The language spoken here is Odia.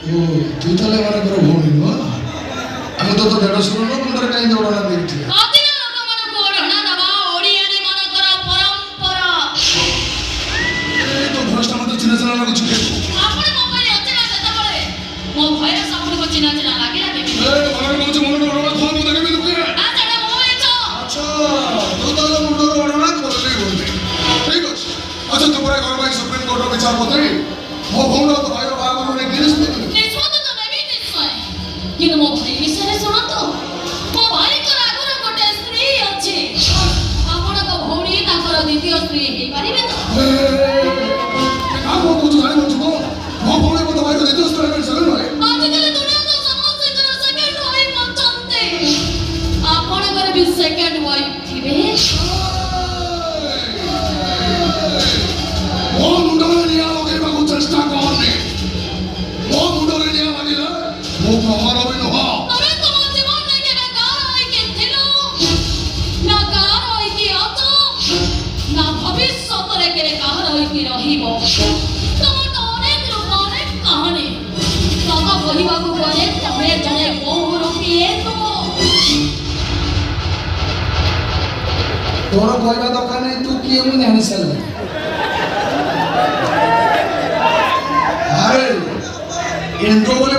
ଓ ତୁ ତାହେଲେ ଏମାନଙ୍କର ଭଉଣୀ ନୁହଁ? ଆମେ ତ ତୋ ଦେଢ଼ଶୁର ନୁହଁ, ମୁଣ୍ଡରେ କାହିଁକି ଓଢ଼ଣା ଦେଇଛି? ଅଧିକ ଲୋକମାନଙ୍କୁ ଓଢ଼ଣା ଦେବା ଓଡ଼ିଆଣୀ ମାନଙ୍କର ପରମ୍ପରା। ତୋ ଭଏସଟା ମତେ ଚିହ୍ନା ଚିହ୍ନା ଲାଗୁଛି। ଆପଣ ମୋ ପାଇଁ ଅଚିହ୍ନା ଯେତେବେଳେ ମୋ ଭଏସ ଆପଣଙ୍କୁ ଚିହ୍ନା ଚିହ୍ନା ଲାଗିଲା କେମିତି? ଘରେ କହୁଛି ମୁଣ୍ଡରେ ଓଢ଼ଣା ଖୋଲ, ମୁଁ ଦେଖିବି ଦୁଃଖେ। ନା ସେଟା ମୋ ଇଚ୍ଛା। ଆଚ୍ଛା ତୁ ତାହେଲେ ମୁଣ୍ଡରେ ଓଢ଼ଣା ଖୋଲିଦେଇ ବୋଧେ। ଠିକ ଅଛି। ଆଚ୍ଛା ତୁ ପରା ଘର ପାଇଁ ସୁପ୍ରିମକୋର୍ଟର ବିଚାରପତି, ମୋ ଭଉଣୀ ଆଉ ତୋ ଭାଇର ବାହାଘର ନେଇକି ନିଷ୍ପତ୍ତି ନେବୁ। ନିଷ୍ପତ୍ତି ତ ନେବି ନିଶ୍ଚୟ, କିନ୍ତୁ ମୋ ଭାଇ ବିଷୟରେ ଶୁଣନ୍ତୁ। ମୋ ଭାଇଙ୍କର ଆଗରୁ ଗୋଟେ ସ୍ତ୍ରୀ ଅଛି। ଆପଣଙ୍କ ଭଉଣୀ ତାଙ୍କର ଦ୍ୱିତୀୟ ସ୍ତ୍ରୀ ହେଇପାରିବେ ତ? କାହାକୁ କହୁଛୁ ଜାଣିପାରୁଛୁ କଣ? ମୋ ଭଉଣୀ ଏବଂ ତୋ ଭାଇର ଦ୍ୱିତୀୟ ସ୍ତ୍ରୀ ହେଇପାରିବେ ନୁହେଁ? ଆଜିକାଲି ଦୁନିଆରେ ତ ସମସ୍ତଙ୍କର ସେକେଣ୍ଡ ୱାଇଫ୍ ଅଛନ୍ତି। ଆପଣଙ୍କର ବି ସେକେଣ୍ଡ ୱାଇଫ୍ ଥିବେ? ମୋ ମୁଣ୍ଡରେ ନିଆଁ ଲଗେଇବାକୁ ଚେଷ୍ଟା କରନି। ମୋ ମୁଣ୍ଡରେ ନିଆଁ ଲାଗିଲେ ମୁଁ ପ୍ରମାଣ ବି ନୁହଁ। ତମେ ତମ ଜୀବନରେ କେବେ କାହାର ହେଇକି ଥିଲ, ନା କାହାର ହେଇକି ଅଛ, ନା ଭବିଷ୍ୟତରେ କେବେ କାହାର ହେଇକି ରହିବ? ତମର ତ ଅନେକ ରୂପ, ଅନେକ କାହାଣୀ। ସତ କହିବାକୁ ଗଲେ ତମେ ଜଣେ ବୋହୂର କିଏ ନୁହଁ। ତୋର କହିବା ଦରକାର ନାହିଁ, ତୁ କିଏ ମୁଁ ଜାଣି ସାରିଲି। ଆରେ ଇଣ୍ଟ୍ରୋ ବୋଲି